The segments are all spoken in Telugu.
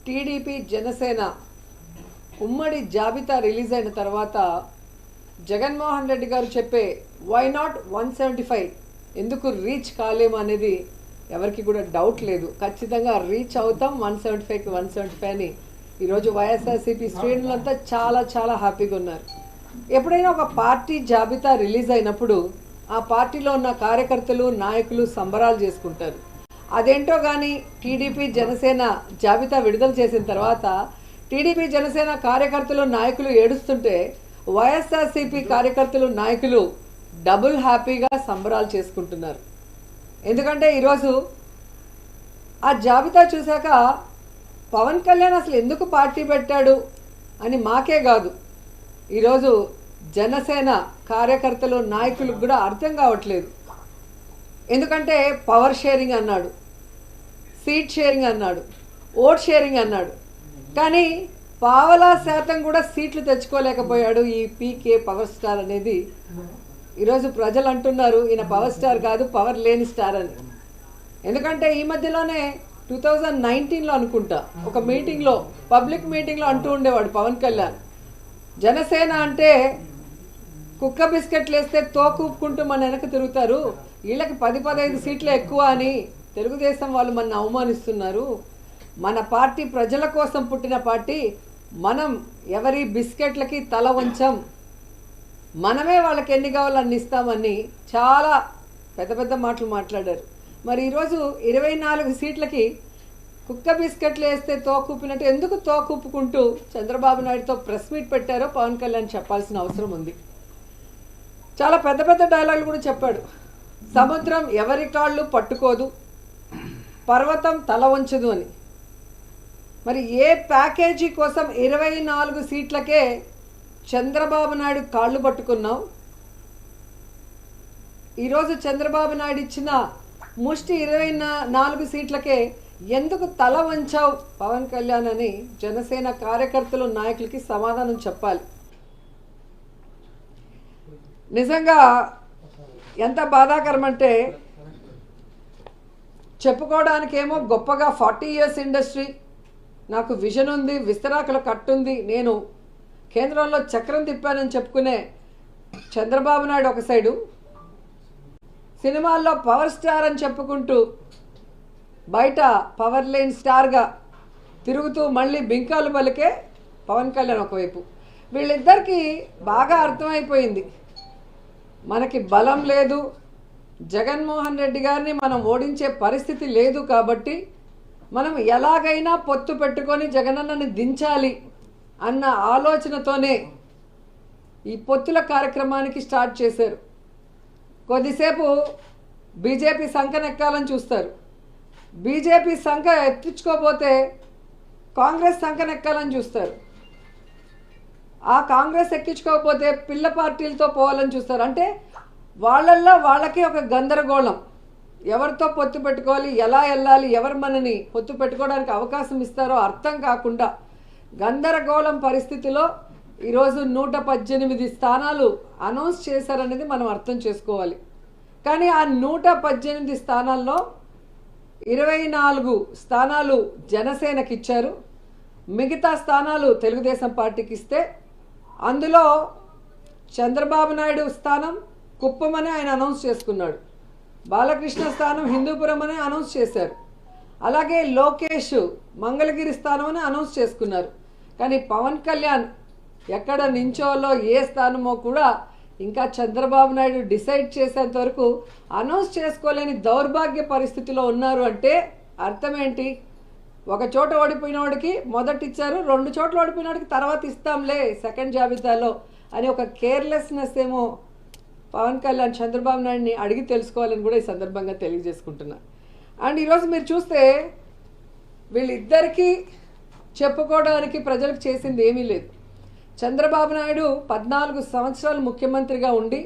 టీడీపీ జనసేన ఉమ్మడి జాబితా రిలీజ్ అయిన తర్వాత జగన్మోహన్ రెడ్డి గారు చెప్పే వై నాట్ 175 ఎందుకు రీచ్ కాలేము అనేది ఎవరికి కూడా డౌట్ లేదు. ఖచ్చితంగా రీచ్ అవుతాం 175కి 175 అని ఈరోజు వైఎస్ఆర్సీపీ శ్రేణులంతా చాలా చాలా హ్యాపీగా ఉన్నారు. ఎప్పుడైనా ఒక పార్టీ జాబితా రిలీజ్ అయినప్పుడు ఆ పార్టీలో ఉన్న కార్యకర్తలు నాయకులు సంబరాలు చేసుకుంటారు. అదేంటో కానీ టీడీపీ జనసేన జాబితా విడుదల చేసిన తర్వాత టీడీపీ జనసేన కార్యకర్తలు నాయకులు ఏడుస్తుంటే వైఎస్ఆర్సీపీ కార్యకర్తలు నాయకులు డబుల్ హ్యాపీగా సంబరాలు చేసుకుంటున్నారు. ఎందుకంటే ఈరోజు ఆ జాబితా చూశాక పవన్ కళ్యాణ్ అసలు ఎందుకు పార్టీ పెట్టాడు అని మాకే కాదు, ఈరోజు జనసేన కార్యకర్తలు నాయకులకు కూడా అర్థం కావట్లేదు. ఎందుకంటే పవర్ షేరింగ్ అన్నాడు, సీట్ షేరింగ్ అన్నాడు, ఓట్ షేరింగ్ అన్నాడు, కానీ పావలా శాతం కూడా సీట్లు తెచ్చుకోలేకపోయాడు ఈ పీకే పవర్ స్టార్ అనేది. ఈరోజు ప్రజలు అంటున్నారు ఈయన పవర్ స్టార్ కాదు, పవర్ లేని స్టార్ అని. ఎందుకంటే ఈ మధ్యలోనే 2019లో అనుకుంటా ఒక మీటింగ్లో, పబ్లిక్ మీటింగ్లో అంటూ ఉండేవాడు పవన్ కళ్యాణ్, జనసేన అంటే కుక్క బిస్కెట్లు వేస్తే తోకూపుకుంటూ మన వెనక తిరుగుతారు, వీళ్ళకి 10-15 సీట్లు ఎక్కువ అని తెలుగుదేశం వాళ్ళు మన అవమానిస్తున్నారు, మన పార్టీ ప్రజల కోసం పుట్టిన పార్టీ, మనం ఎవరి బిస్కెట్లకి తల వంచం, మనమే వాళ్ళకి ఎన్ని కావాలో అన్ని ఇస్తామని చాలా పెద్ద పెద్ద మాటలు మాట్లాడారు. మరి ఈరోజు 24 సీట్లకి కుక్క బిస్కెట్లు వేస్తే తోకూపినట్టు ఎందుకు తోకూపుకుంటూ చంద్రబాబు నాయుడుతో ప్రెస్ మీట్ పెట్టారో పవన్ కళ్యాణ్ చెప్పాల్సిన అవసరం ఉంది. చాలా పెద్ద పెద్ద డైలాగులు కూడా చెప్పాడు. సముద్రం ఎవరి కాళ్ళు పట్టుకోదు, పర్వతం తల వంచదు అని. మరి ఏ ప్యాకేజీ కోసం 24 సీట్లకే చంద్రబాబు నాయుడు కాళ్ళు పట్టుకున్నావు? ఈరోజు చంద్రబాబు నాయుడు ఇచ్చిన ముష్టి 24 సీట్లకే ఎందుకు తల వంచావు పవన్ కళ్యాణ్ అని జనసేన కార్యకర్తలు నాయకులకి సమాధానం చెప్పాలి. నిజంగా ఎంత బాధాకరం అంటే, చెప్పుకోవడానికేమో గొప్పగా 40 years ఇండస్ట్రీ, నాకు విజన్ ఉంది, విస్తరాకుల కట్టుంది, నేను కేంద్రంలో చక్రం తిప్పానని చెప్పుకునే చంద్రబాబు నాయుడు ఒక సైడు, సినిమాల్లో పవర్ స్టార్ అని చెప్పుకుంటూ బయట పవర్ లేని స్టార్గా తిరుగుతూ మళ్ళీ బింకాలు పలికే పవన్ కళ్యాణ్ ఒకవైపు. వీళ్ళిద్దరికీ బాగా అర్థమైపోయింది, మనకి బలం లేదు, జగన్మోహన్ రెడ్డి గారిని మనం ఓడించే పరిస్థితి లేదు, కాబట్టి మనం ఎలాగైనా పొత్తు పెట్టుకొని జగనన్నని దించాలి అన్న ఆలోచనతోనే ఈ పొత్తుల కార్యక్రమానికి స్టార్ట్ చేశారు. కొద్దిసేపు బీజేపీ సంకనెక్కాలని చూస్తారు, బీజేపీ సంఖ ఎత్తించుకోపోతే కాంగ్రెస్ సంకనెక్కాలని చూస్తారు, ఆ కాంగ్రెస్ ఎక్కించుకోకపోతే పిల్ల పార్టీలతో పోవాలని చూస్తారు. అంటే వాళ్ళల్లో వాళ్ళకి ఒక గందరగోళం, ఎవరితో పొత్తు పెట్టుకోవాలి, ఎలా వెళ్ళాలి, ఎవరు మనని పొత్తు పెట్టుకోవడానికి అవకాశం ఇస్తారో అర్థం కాకుండా గందరగోళం పరిస్థితిలో ఈరోజు 118 స్థానాలు అనౌన్స్ చేశారనేది మనం అర్థం చేసుకోవాలి. కానీ ఆ 118 స్థానాల్లో 24 స్థానాలు జనసేనకి ఇచ్చారు, మిగతా స్థానాలు తెలుగుదేశం పార్టీకి ఇస్తే అందులో చంద్రబాబు నాయుడు స్థానం కుప్పం అని ఆయన అనౌన్స్ చేసుకున్నాడు, బాలకృష్ణ స్థానం హిందూపురం అని అనౌన్స్ చేశారు, అలాగే లోకేష్ మంగళగిరి స్థానం అని అనౌన్స్ చేసుకున్నారు. కానీ పవన్ కళ్యాణ్ ఎక్కడ నించోలో ఏ స్థానమో కూడా ఇంకా చంద్రబాబు నాయుడు డిసైడ్ చేసేంత వరకు అనౌన్స్ చేసుకోలేని దౌర్భాగ్య పరిస్థితిలో ఉన్నారు. అంటే అర్థం ఏంటి? ఒక చోట ఓడిపోయిన వాడికి మొదట ఇచ్చారు, 2 చోట్ల ఓడిపోయిన వాడికి తర్వాత ఇస్తాంలే సెకండ్ జాబితాలో అని ఒక కేర్లెస్నెస్ ఏమో పవన్ కళ్యాణ్ చంద్రబాబు నాయుడిని అడిగి తెలుసుకోవాలని కూడా ఈ సందర్భంగా తెలియజేసుకుంటున్నా. అండ్ ఈరోజు మీరు చూస్తే వీళ్ళిద్దరికీ చెప్పుకోవడానికి ప్రజలకు చేసింది ఏమీ లేదు. చంద్రబాబు నాయుడు 14 సంవత్సరాలు ముఖ్యమంత్రిగా ఉండి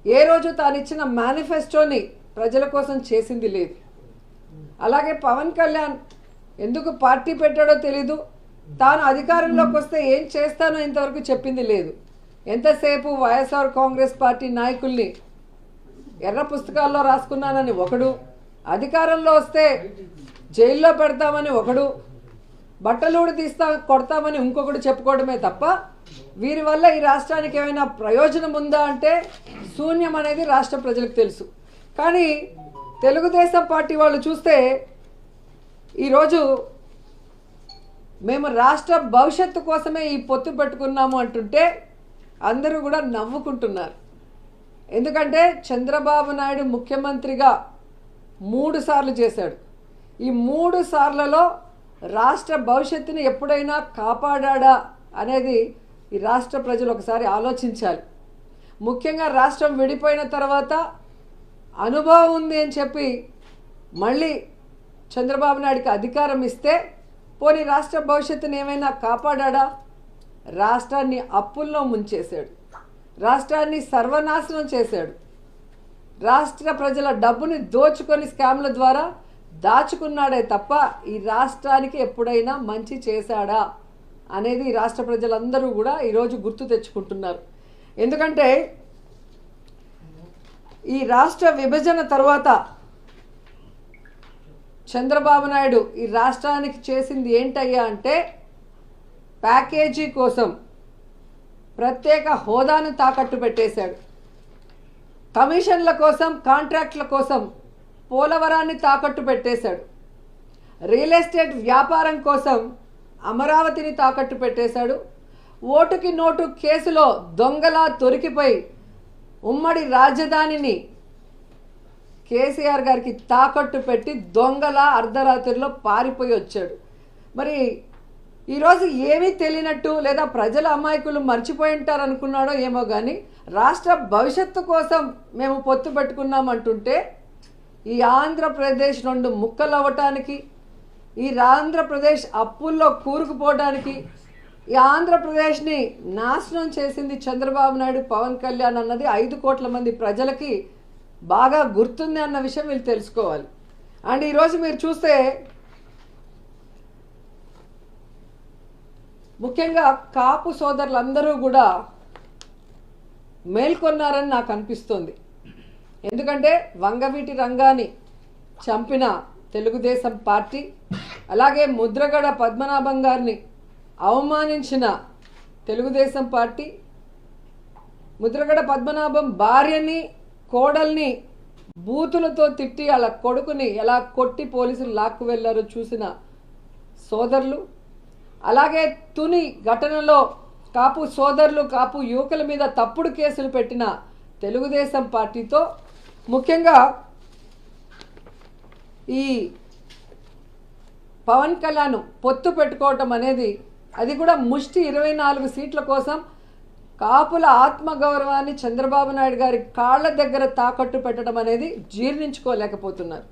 ఏ రోజు తాను ఇచ్చిన మేనిఫెస్టోని ప్రజల కోసం చేసింది లేదు. అలాగే పవన్ కళ్యాణ్ ఎందుకు పార్టీ పెట్టాడో తెలీదు, తాను అధికారంలోకి వస్తే ఏం చేస్తానో ఇంతవరకు చెప్పింది లేదు. ఎంతసేపు వైఎస్ఆర్ కాంగ్రెస్ పార్టీ నాయకుల్ని ఎర్ర పుస్తకాల్లో రాసుకున్నానని ఒకడు, అధికారంలో వస్తే జైల్లో పెడతామని ఒకడు, బట్టలూడు తీస్తా కొడతామని ఇంకొకటి చెప్పుకోవడమే తప్ప వీరి వల్ల ఈ రాష్ట్రానికి ఏమైనా ప్రయోజనం ఉందా అంటే శూన్యం అనేది రాష్ట్ర ప్రజలకు తెలుసు. కానీ తెలుగుదేశం పార్టీ వాళ్ళు చూస్తే ఈరోజు మేము రాష్ట్ర భవిష్యత్తు కోసమే ఈ పొత్తు పెట్టుకున్నాము అంటుంటే అందరూ కూడా నవ్వుకుంటున్నారు. ఎందుకంటే చంద్రబాబు నాయుడు ముఖ్యమంత్రిగా 3 సార్లు చేశాడు. ఈ 3 సార్లలో రాష్ట్ర భవిష్యత్తుని ఎప్పుడైనా కాపాడా అనేది ఈ రాష్ట్ర ప్రజలు ఒకసారి ఆలోచించాలి. ముఖ్యంగా రాష్ట్రం విడిపోయిన తర్వాత అనుభవం ఉంది అని చెప్పి మళ్ళీ చంద్రబాబు నాయుడికి అధికారం ఇస్తే పోనీ రాష్ట్ర భవిష్యత్తుని ఏమైనా కాపాడా? రాష్ట్రాన్ని అప్పుల్లో ముంచేశాడు, రాష్ట్రాన్ని సర్వనాశనం చేశాడు, రాష్ట్ర ప్రజల డబ్బుని దోచుకొని స్కామ్ల ద్వారా దాచుకున్నాడే తప్ప ఈ రాష్ట్రానికి ఎప్పుడైనా మంచి చేశాడా అనేది రాష్ట్ర ప్రజలందరూ కూడా ఈరోజు గుర్తు తెచ్చుకుంటున్నారు. ఎందుకంటే ఈ రాష్ట్ర విభజన తర్వాత చంద్రబాబు నాయుడు ఈ రాష్ట్రానికి చేసింది ఏంటయ్యా అంటే ప్యాకేజీ కోసం ప్రత్యేక హోదాను తాకట్టు పెట్టేశాడు, కమిషన్ల కోసం కాంట్రాక్ట్ల కోసం పోలవరాన్ని తాకట్టు పెట్టేశాడు, రియల్ ఎస్టేట్ వ్యాపారం కోసం అమరావతిని తాకట్టు పెట్టేశాడు, ఓటుకి నోటు కేసులో దొంగలా దొరికిపోయి ఉమ్మడి రాజధానిని కేసీఆర్ గారికి తాకట్టు పెట్టి దొంగలా అర్ధరాత్రిలో పారిపోయి వచ్చాడు. మరి ఈరోజు ఏమీ తెలియనట్టు లేదా ప్రజల అమాయకులు మర్చిపోయి ఉంటారు అనుకున్నాడో ఏమో కానీ రాష్ట్ర భవిష్యత్తు కోసం మేము పొత్తు పెట్టుకున్నామంటుంటే ఈ ఆంధ్రప్రదేశ్ 2 ముక్కలు అవ్వటానికి, ఈ ఆంధ్రప్రదేశ్ అప్పుల్లో కూరుకుపోవడానికి, ఈ ఆంధ్రప్రదేశ్ని నాశనం చేసింది చంద్రబాబు నాయుడు, పవన్ కళ్యాణ్ అన్నది 5 కోట్ల మంది ప్రజలకి బాగా గుర్తుంది అన్న విషయం వీళ్ళు తెలుసుకోవాలి. అండ్ ఈరోజు మీరు చూస్తే ముఖ్యంగా కాపు సోదరులందరూ కూడా మేల్కొన్నారని నాకు అనిపిస్తుంది. ఎందుకంటే వంగవీటి రంగాని చంపిన తెలుగుదేశం పార్టీ, అలాగే ముద్రగడ పద్మనాభం గారిని అవమానించిన తెలుగుదేశం పార్టీ, ముద్రగడ పద్మనాభం భార్యని కోడల్ని బూతులతో తిట్టి అలా కొడుకుని ఎలా కొట్టి పోలీసులు లాక్కు వెళ్ళారో చూసిన సోదరులు, అలాగే తుని ఘటనలో కాపు సోదరులు కాపు యువకుల మీద తప్పుడు కేసులు పెట్టిన తెలుగుదేశం పార్టీతో ముఖ్యంగా ఈ పవన్ కళ్యాణ్ పొత్తు పెట్టుకోవటం అనేది, అది కూడా ముష్టి 24 సీట్ల కోసం కాపుల ఆత్మగౌరవాన్ని చంద్రబాబు నాయుడు గారి కాళ్ళ దగ్గర తాకట్టు పెట్టడం అనేది జీర్ణించుకోలేకపోతున్నారు.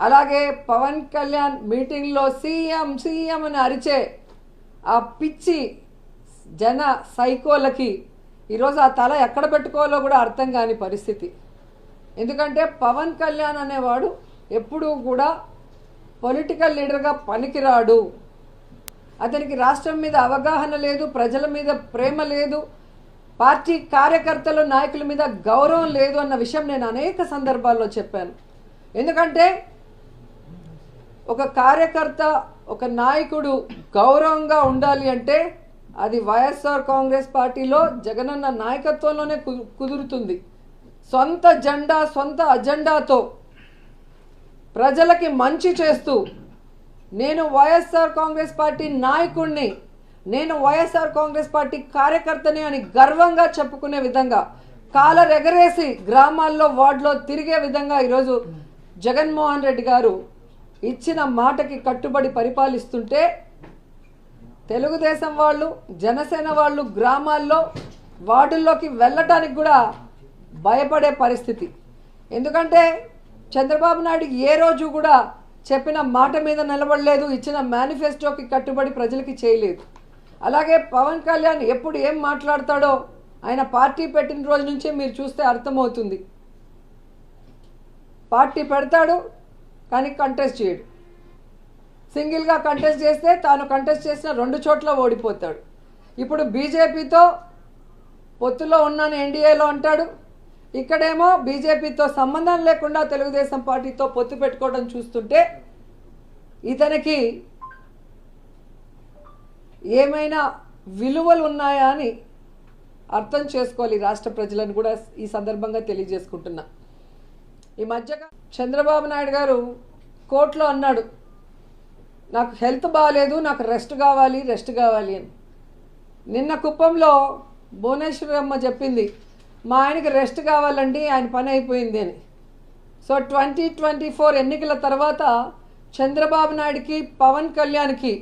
అలాగే పవన్ కళ్యాణ్ మీటింగ్లో సీఎం సీఎం అని అరిచే ఆ పిచ్చి జన సైకోలకి ఈరోజు ఆ తల ఎక్కడ పెట్టుకోవాలో కూడా అర్థం కాని పరిస్థితి. ఎందుకంటే పవన్ కళ్యాణ్ అనేవాడు ఎప్పుడూ కూడా పొలిటికల్ లీడర్గా పనికిరాడు, అతనికి రాష్ట్రం మీద అవగాహన లేదు, ప్రజల మీద ప్రేమ లేదు, పార్టీ కార్యకర్తలు నాయకుల మీద గౌరవం లేదు అన్న విషయం నేను అనేక సందర్భాల్లో చెప్పాను. ఎందుకంటే ఒక కార్యకర్త ఒక నాయకుడు గౌరవంగా ఉండాలి అంటే అది వైఎస్ఆర్ కాంగ్రెస్ పార్టీలో జగనన్న నాయకత్వంలోనే కుదురుతుంది. సొంత జెండా సొంత అజెండాతో ప్రజలకి మంచి చేస్తూ నేను వైఎస్ఆర్ కాంగ్రెస్ పార్టీ నాయకుడిని, నేను వైఎస్ఆర్ కాంగ్రెస్ పార్టీ కార్యకర్తని అని గర్వంగా చెప్పుకునే విధంగా కాలర్ ఎగరేసి గ్రామాల్లో వార్డులో తిరిగే విధంగా ఈరోజు జగన్మోహన్ రెడ్డి గారు ఇచ్చిన మాటకి కట్టుబడి పరిపాలిస్తుంటే తెలుగుదేశం వాళ్ళు జనసేన వాళ్ళు గ్రామాల్లో వార్డుల్లోకి వెళ్ళటానికి కూడా భయపడే పరిస్థితి. ఎందుకంటే చంద్రబాబు నాయుడు ఏ రోజు కూడా చెప్పిన మాట మీద నిలబడలేదు, ఇచ్చిన మేనిఫెస్టోకి కట్టుబడి ప్రజలకి చేయలేదు. అలాగే పవన్ కళ్యాణ్ ఎప్పుడు ఏం మాట్లాడతాడో ఆయన పార్టీ పెట్టిన రోజు నుంచే మీరు చూస్తే అర్థమవుతుంది. పార్టీ పెడతాడు కానీ కంటెస్ట్ చేయడు, సింగిల్గా కంటెస్ట్ చేస్తే తాను కంటెస్ట్ చేసిన 2 చోట్ల ఓడిపోతాడు. ఇప్పుడు బీజేపీతో పొత్తులో ఉన్నాను ఎన్డీఏలో అంటాడు, ఇక్కడేమో బీజేపీతో సంబంధం లేకుండా తెలుగుదేశం పార్టీతో పొత్తు పెట్టుకోవడం చూస్తుంటే ఇతనికి ఏమైనా విలువలు ఉన్నాయా అని అర్థం చేసుకోవాలి రాష్ట్ర ప్రజలను కూడా ఈ సందర్భంగా తెలియజేసుకుంటున్నా. ఈ మధ్యగా చంద్రబాబు నాయుడు గారు కోర్టులో అన్నాడు, నాకు హెల్త్ బాగాలేదు, నాకు రెస్ట్ కావాలి అని. నిన్న కుప్పంలో భువనేశ్వరమ్మ చెప్పింది, మా ఆయనకి రెస్ట్ కావాలండి, ఆయన పని అయిపోయింది అని. సో 2024 ఎన్నికల తర్వాత చంద్రబాబు నాయుడికి పవన్ కళ్యాణ్కి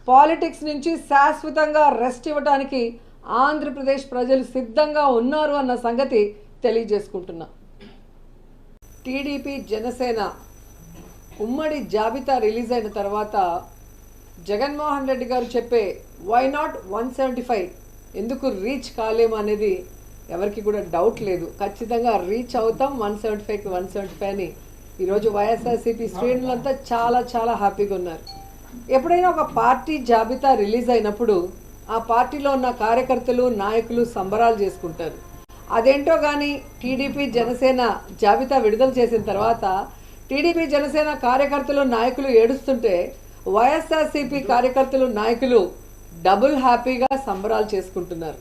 పాలిటిక్స్ నుంచి శాశ్వతంగా రెస్ట్ ఇవ్వడానికి ఆంధ్రప్రదేశ్ ప్రజలు సిద్ధంగా ఉన్నారు అన్న సంగతి తెలియజేసుకుంటున్నా. టీడీపీ జనసేన ఉమ్మడి జాబితా రిలీజ్ అయిన తర్వాత జగన్మోహన్ రెడ్డి గారు చెప్పే వై నాట్ 175 ఎందుకు రీచ్ కాలేము అనేది ఎవరికి కూడా డౌట్ లేదు. ఖచ్చితంగా రీచ్ అవుతాం 175కి 175 అని ఈరోజు వైఎస్ఆర్సీపీ శ్రేణులంతా చాలా చాలా హ్యాపీగా ఉన్నారు. ఎప్పుడైనా ఒక పార్టీ జాబితా రిలీజ్ అయినప్పుడు ఆ పార్టీలో ఉన్న కార్యకర్తలు నాయకులు సంబరాలు చేసుకుంటారు. అదేంటో కానీ టీడీపీ జనసేన జాబితా విడుదల చేసిన తర్వాత టీడీపీ జనసేన కార్యకర్తలు నాయకులు ఏడుస్తుంటే వైఎస్ఆర్సీపీ కార్యకర్తలు నాయకులు డబుల్ హ్యాపీగా సంబరాలు చేసుకుంటున్నారు.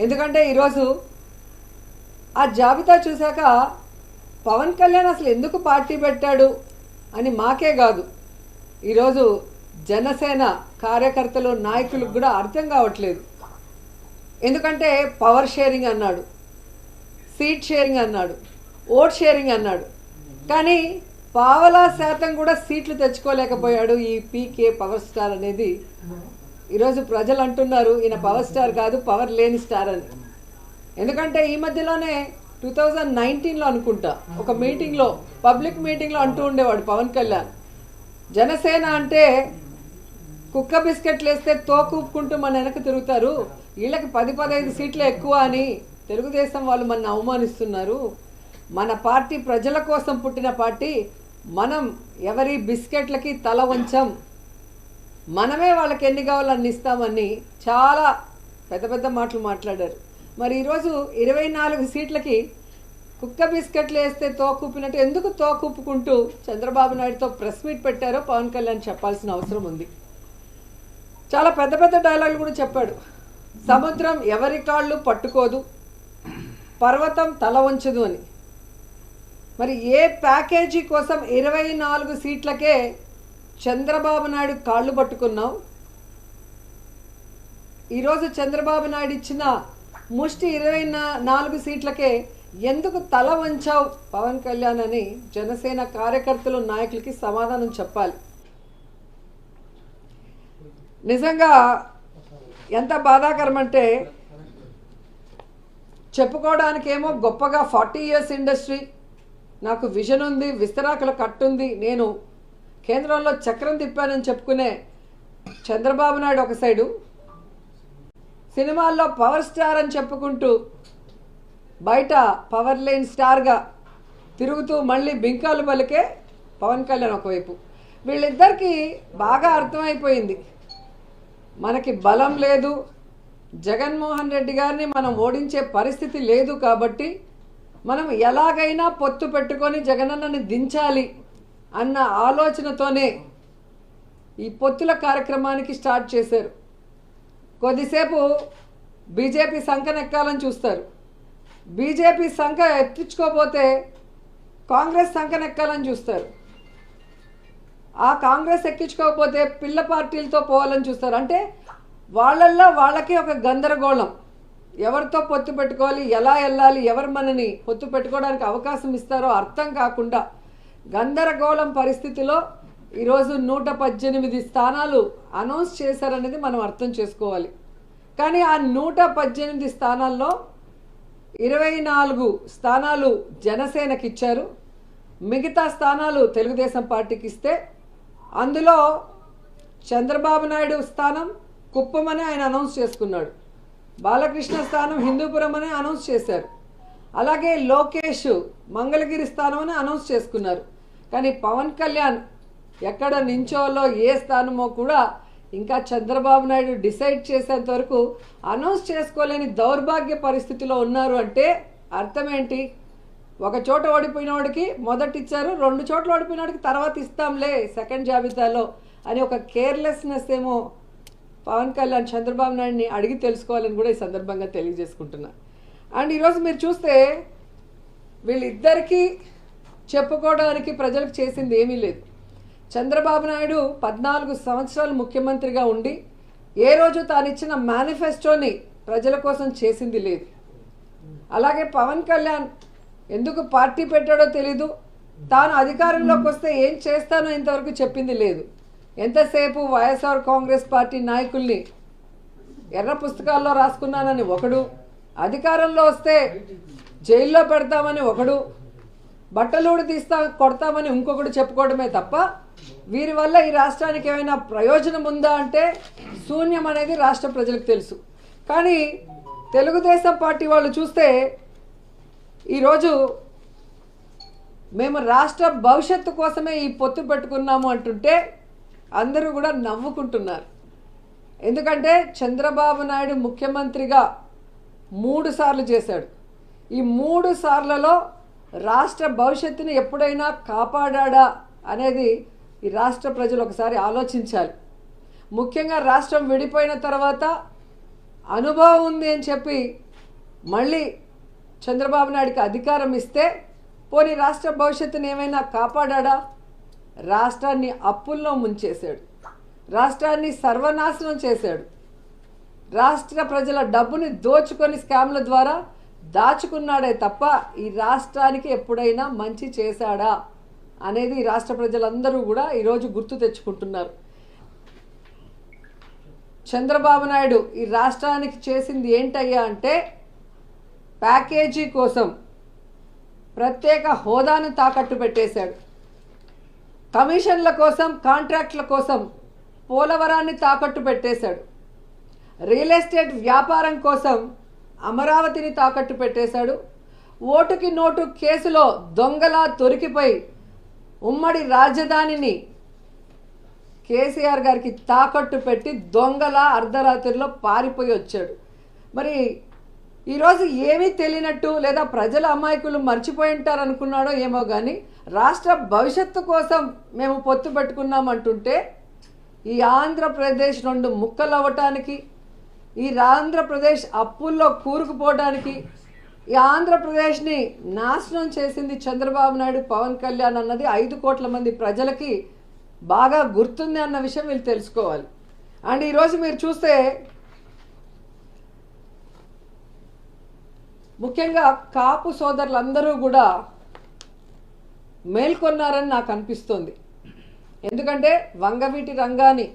ఎందుకంటే ఈరోజు ఆ జాబితా చూశాక పవన్ కళ్యాణ్ అసలు ఎందుకు పార్టీ పెట్టాడు అని మాకే కాదు, ఈరోజు జనసేన కార్యకర్తలు నాయకులకు కూడా అర్థం కావట్లేదు. ఎందుకంటే పవర్ షేరింగ్ అన్నాడు, సీట్ షేరింగ్ అన్నాడు, ఓట్ షేరింగ్ అన్నాడు, కానీ పావలా శాతం కూడా సీట్లు తెచ్చుకోలేకపోయాడు ఈ పీకే పవర్ స్టార్ అనేది. ఈరోజు ప్రజలు అంటున్నారు ఈయన పవర్ స్టార్ కాదు, పవర్ లేని స్టార్ అని. ఎందుకంటే ఈ మధ్యలోనే 2019లో అనుకుంటా ఒక మీటింగ్లో, పబ్లిక్ మీటింగ్లో అంటూ ఉండేవాడు పవన్ కళ్యాణ్, జనసేన అంటే కుక్క బిస్కెట్లు వేస్తే తోకూపుకుంటూ మన వెనక తిరుగుతారు, వీళ్ళకి 10-15 సీట్లు ఎక్కువ అని తెలుగుదేశం వాళ్ళు మన అవమానిస్తున్నారు, మన పార్టీ ప్రజల కోసం పుట్టిన పార్టీ, మనం ఎవరి బిస్కెట్లకి తల వంచం, మనమే వాళ్ళకి ఎన్ని కావాలో అన్ని ఇస్తామని చాలా పెద్ద పెద్ద మాటలు మాట్లాడారు. మరి ఈరోజు 24 సీట్లకి కుక్క బిస్కెట్లు వేస్తే తోకూపినట్టు ఎందుకు తోకూపుకుంటూ చంద్రబాబు నాయుడుతో ప్రెస్ మీట్ పెట్టారో పవన్ కళ్యాణ్ చెప్పాల్సిన అవసరం ఉంది. చాలా పెద్ద పెద్ద డైలాగులు కూడా చెప్పాడు. సముద్రం ఎవరి కాళ్ళు పట్టుకోదు, పర్వతం తల వంచదు అని. మరి ఏ ప్యాకేజీ కోసం 24 సీట్లకే చంద్రబాబు నాయుడు కాళ్ళు పట్టుకున్నావు? ఈరోజు చంద్రబాబు నాయుడు ఇచ్చిన ముష్టి 24 సీట్లకే ఎందుకు తల వంచావు పవన్ కళ్యాణ్ అని జనసేన కార్యకర్తలు నాయకులకి సమాధానం చెప్పాలి. నిజంగా ఎంత బాధాకరం అంటే, చెప్పుకోవడానికేమో గొప్పగా 40 years ఇండస్ట్రీ, నాకు విజన్ ఉంది, విస్తరాకుల కట్టుంది, నేను కేంద్రంలో చక్రం తిప్పానని చెప్పుకునే చంద్రబాబు నాయుడు ఒక సైడు, సినిమాల్లో పవర్ స్టార్ అని చెప్పుకుంటూ బయట పవర్ లేని స్టార్గా తిరుగుతూ మళ్ళీ బింకాలు పలికే పవన్ కళ్యాణ్ ఒకవైపు. వీళ్ళిద్దరికీ బాగా అర్థమైపోయింది, మనకి బలం లేదు, జగన్మోహన్ రెడ్డి గారిని మనం ఓడించే పరిస్థితి లేదు, కాబట్టి మనం ఎలాగైనా పొత్తు పెట్టుకొని జగనన్నని దించాలి అన్న ఆలోచనతోనే ఈ పొత్తుల కార్యక్రమానికి స్టార్ట్ చేశారు. కొద్దిసేపు బీజేపీ సంకనెక్కాలని చూస్తారు, బీజేపీ సంఖ ఎత్తించుకోపోతే కాంగ్రెస్ సంకనెక్కాలని చూస్తారు, ఆ కాంగ్రెస్ ఎక్కించుకోకపోతే పిల్ల పార్టీలతో పోవాలని చూస్తారు. అంటే వాళ్ళల్లో వాళ్ళకి ఒక గందరగోళం, ఎవరితో పొత్తు పెట్టుకోవాలి, ఎలా వెళ్ళాలి, ఎవరు మనని పొత్తు పెట్టుకోవడానికి అవకాశం ఇస్తారో అర్థం కాకుండా గందరగోళం పరిస్థితిలో ఈరోజు 118 స్థానాలు అనౌన్స్ చేశారనేది మనం అర్థం చేసుకోవాలి. కానీ ఆ 118 స్థానాల్లో 24 స్థానాలు జనసేనకి ఇచ్చారు, మిగతా స్థానాలు తెలుగుదేశం పార్టీకి ఇస్తే అందులో చంద్రబాబు నాయుడు స్థానం కుప్పం అని ఆయన అనౌన్స్ చేసుకున్నాడు, బాలకృష్ణ స్థానం హిందూపురం అని అనౌన్స్ చేశారు, అలాగే లోకేష్ మంగళగిరి స్థానం అని అనౌన్స్ చేసుకున్నారు. కానీ పవన్ కళ్యాణ్ ఎక్కడ నించోలో ఏ స్థానమో కూడా ఇంకా చంద్రబాబు నాయుడు డిసైడ్ చేసేంత వరకు అనౌన్స్ చేసుకోలేని దౌర్భాగ్య పరిస్థితిలో ఉన్నారు. అంటే అర్థం ఏంటి? ఒక చోట ఓడిపోయిన వాడికి మొదట ఇచ్చారు, 2 చోట్ల ఓడిపోయిన వాడికి తర్వాత ఇస్తాంలే సెకండ్ జాబితాలో అని ఒక కేర్లెస్నెస్ ఏమో పవన్ కళ్యాణ్ చంద్రబాబు నాయుడిని అడిగి తెలుసుకోవాలని కూడా ఈ సందర్భంగా తెలియజేసుకుంటున్నా. అండ్ ఈరోజు మీరు చూస్తే వీళ్ళిద్దరికీ చెప్పుకోవడానికి ప్రజలకు చేసింది ఏమీ లేదు. చంద్రబాబు నాయుడు 14 సంవత్సరాలు ముఖ్యమంత్రిగా ఉండి ఏ రోజు తాను ఇచ్చిన మేనిఫెస్టోని ప్రజల కోసం చేసింది లేదు. అలాగే పవన్ కళ్యాణ్ ఎందుకు పార్టీ పెట్టాడో తెలీదు, తాను అధికారంలోకి వస్తే ఏం చేస్తానో ఇంతవరకు చెప్పింది లేదు. ఎంతసేపు వైఎస్ఆర్ కాంగ్రెస్ పార్టీ నాయకుల్ని ఎర్ర పుస్తకాల్లో రాసుకున్నానని ఒకడు, అధికారంలో వస్తే జైల్లో పెడతామని ఒకడు, బట్టలూడు కొడతామని ఇంకొకడు చెప్పుకోవడమే తప్ప వీరి వల్ల ఈ రాష్ట్రానికి ఏమైనా ప్రయోజనం ఉందా అంటే శూన్యం అనేది రాష్ట్ర ప్రజలకు తెలుసు. కానీ తెలుగుదేశం పార్టీ వాళ్ళు చూస్తే ఈరోజు మేము రాష్ట్ర భవిష్యత్తు కోసమే ఈ పొత్తు పెట్టుకున్నాము అంటుంటే అందరూ కూడా నవ్వుకుంటున్నారు. ఎందుకంటే చంద్రబాబు నాయుడు ముఖ్యమంత్రిగా 3 సార్లు చేశాడు. ఈ 3 సార్లలో రాష్ట్ర భవిష్యత్తుని ఎప్పుడైనా కాపాడా అనేది ఈ రాష్ట్ర ప్రజలు ఒకసారి ఆలోచించాలి. ముఖ్యంగా రాష్ట్రం విడిపోయిన తర్వాత అనుభవం ఉంది అని చెప్పి మళ్ళీ చంద్రబాబు నాయుడికి అధికారం ఇస్తే పోనీ రాష్ట్ర భవిష్యత్తుని ఏమైనా కాపాడా? రాష్ట్రాన్ని అప్పుల్లో ముంచేశాడు, రాష్ట్రాన్ని సర్వనాశనం చేశాడు, రాష్ట్ర ప్రజల డబ్బుని దోచుకొని స్కామ్ల ద్వారా దాచుకున్నాడే తప్ప ఈ రాష్ట్రానికి ఎప్పుడైనా మంచి చేశాడా అనేది రాష్ట్ర ప్రజలందరూ కూడా ఈరోజు గుర్తు తెచ్చుకుంటున్నారు. చంద్రబాబు నాయుడు ఈ రాష్ట్రానికి చేసింది ఏంటయ్యా అంటే ప్యాకేజీ కోసం ప్రత్యేక హోదాను తాకట్టు పెట్టేశాడు, కమిషన్ల కోసం కాంట్రాక్ట్ల కోసం పోలవరాన్ని తాకట్టు పెట్టేశాడు, రియల్ ఎస్టేట్ వ్యాపారం కోసం అమరావతిని తాకట్టు పెట్టేశాడు, ఓటుకి నోటు కేసులో దొంగలా దొరికిపోయి ఉమ్మడి రాజధానిని కేసీఆర్ గారికి తాకట్టు పెట్టి దొంగలా అర్ధరాత్రిలో పారిపోయి వచ్చాడు. మరి ఈరోజు ఏమీ తెలియనట్టు లేదా ప్రజల అమాయకులు మర్చిపోయి ఉంటారు అనుకున్నాడో ఏమో కానీ రాష్ట్ర భవిష్యత్తు కోసం మేము పొత్తు పెట్టుకున్నామంటుంటే ఈ ఆంధ్రప్రదేశ్ 2 ముక్కలు అవ్వటానికి, ఈ ఆంధ్రప్రదేశ్ అప్పుల్లో కూరుకుపోవడానికి, ఈ ఆంధ్రప్రదేశ్ని నాశనం చేసింది చంద్రబాబు నాయుడు పవన్ కళ్యాణ్ అన్నది 5 కోట్ల మంది ప్రజలకి బాగా గుర్తుంది అన్న విషయం వీళ్ళు తెలుసుకోవాలి. అండ్ ఈరోజు మీరు చూస్తే ముఖ్యంగా కాపు సోదరులందరూ కూడా మేల్కొన్నారని నాకు అనిపిస్తుంది. ఎందుకంటే వంగవీటి రంగాన్ని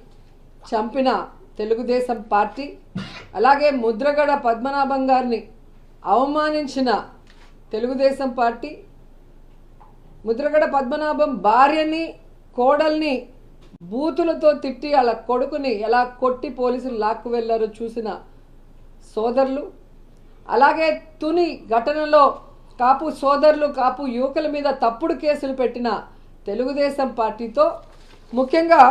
చంపిన తెలుగుదేశం పార్టీ, అలాగే ముద్రగడ పద్మనాభం గారిని అవమానించిన తెలుగుదేశం పార్టీ, ముద్రగడ పద్మనాభం భార్యని కోడల్ని బూతులతో తిట్టి అలా కొడుకుని ఎలా కొట్టి పోలీసులు లాక్కు వెళ్ళారో చూసిన సోదరులు, అలాగే తుని ఘటనలో కాపు సోదరులు కాపు యువకుల మీద తప్పుడు కేసులు పెట్టిన తెలుగుదేశం పార్టీతో ముఖ్యంగా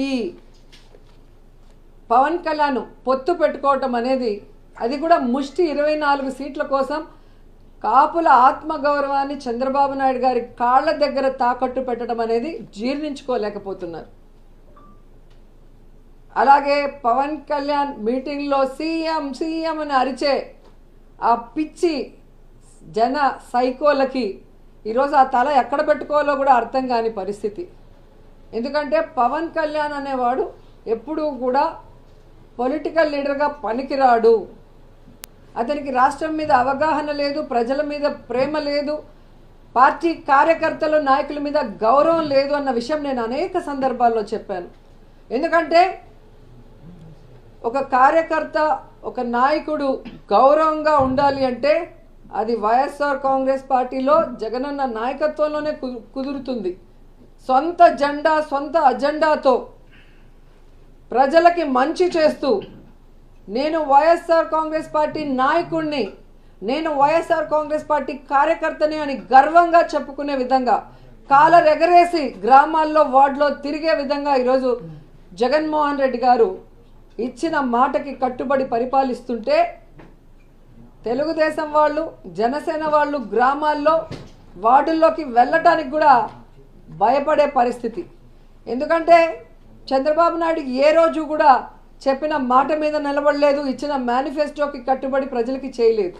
ఈ పవన్ కళ్యాణ్ పొత్తు పెట్టుకోవటం అనేది, అది కూడా ముష్టి 24 సీట్ల కోసం కాపుల ఆత్మగౌరవాన్ని చంద్రబాబు నాయుడు గారి కాళ్ళ దగ్గర తాకట్టు పెట్టడం అనేది జీర్ణించుకోలేకపోతున్నారు. అలాగే పవన్ కళ్యాణ్ మీటింగ్లో సీఎం సీఎం అని అరిచే ఆ పిచ్చి జన సైకోలకి ఈరోజు ఆ తల ఎక్కడ పెట్టుకోవాలో కూడా అర్థం కాని పరిస్థితి. ఎందుకంటే పవన్ కళ్యాణ్ అనేవాడు ఎప్పుడూ కూడా పొలిటికల్ లీడర్గా పనికిరాడు, అతనికి రాష్ట్రం మీద అవగాహన లేదు, ప్రజల మీద ప్రేమ లేదు, పార్టీ కార్యకర్తలు నాయకుల మీద గౌరవం లేదు అన్న విషయం నేను అనేక సందర్భాల్లో చెప్పాను. ఎందుకంటే ఒక కార్యకర్త ఒక నాయకుడు గౌరవంగా ఉండాలి అంటే అది వైఎస్ఆర్ కాంగ్రెస్ పార్టీలో జగనన్న నాయకత్వంలోనే కుదురుతుంది. సొంత జెండా సొంత అజెండాతో ప్రజలకి మంచి చేస్తూ నేను వైఎస్ఆర్ కాంగ్రెస్ పార్టీ నాయకుడిని, నేను వైఎస్ఆర్ కాంగ్రెస్ పార్టీ కార్యకర్తని అని గర్వంగా చెప్పుకునే విధంగా కాలర్ ఎగరేసి గ్రామాల్లో వార్డులో తిరిగే విధంగా ఈరోజు జగన్మోహన్ రెడ్డి గారు ఇచ్చిన మాటకి కట్టుబడి పరిపాలిస్తుంటే తెలుగుదేశం వాళ్ళు, జనసేన వాళ్ళు గ్రామాల్లో వార్డుల్లోకి వెళ్ళటానికి కూడా భయపడే పరిస్థితి. ఎందుకంటే చంద్రబాబు నాయుడు ఏ రోజు కూడా చెప్పిన మాట మీద నిలబడలేదు, ఇచ్చిన మేనిఫెస్టోకి కట్టుబడి ప్రజలకి చేయలేదు.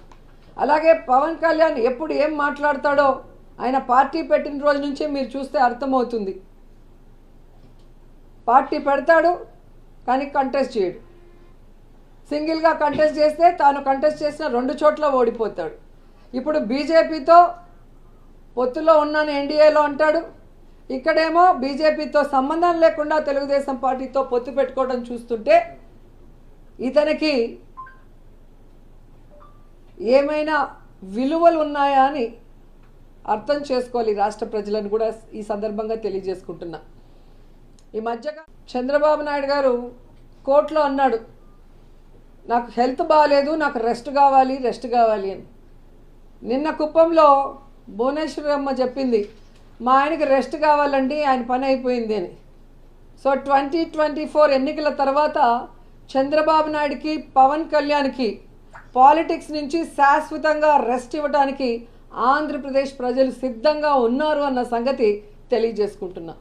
అలాగే పవన్ కళ్యాణ్ ఎప్పుడు ఏం మాట్లాడతాడో ఆయన పార్టీ పెట్టిన రోజు నుంచే మీరు చూస్తే అర్థమవుతుంది. పార్టీ పెడతాడు కానీ కంటెస్ట్ చేయడు. సింగిల్గా కంటెస్ట్ చేస్తే తాను కంటెస్ట్ చేసిన 2 చోట్ల ఓడిపోతాడు. ఇప్పుడు బీజేపీతో పొత్తులో ఉన్నాను ఎన్డీఏలో అంటాడు. ఇక్కడేమో బీజేపీతో సంబంధం లేకుండా తెలుగుదేశం పార్టీతో పొత్తు పెట్టుకోవడం చూస్తుంటే ఇతనికి ఏమైనా విలువలు ఉన్నాయా అని అర్థం చేసుకోవాలి రాష్ట్ర ప్రజలను కూడా ఈ సందర్భంగా తెలియజేసుకుంటున్నా. ఈ మధ్యగా చంద్రబాబు నాయుడు గారు కోర్టులో అన్నాడు, నాకు హెల్త్ బాగాలేదు, నాకు రెస్ట్ కావాలి అని. నిన్న కుప్పంలో భువనేశ్వరమ్మ చెప్పింది, మా ఆయనకి రెస్ట్ కావాలండి, ఆయన పని అయిపోయింది అని. సో 2024 ఎన్నికల తర్వాత చంద్రబాబు నాయుడుకి, పవన్ కళ్యాణ్కి పాలిటిక్స్ నుంచి శాశ్వతంగా రెస్ట్ ఇవ్వడానికి ఆంధ్రప్రదేశ్ ప్రజలు సిద్ధంగా ఉన్నారు అన్న సంగతి తెలియజేసుకుంటున్నా.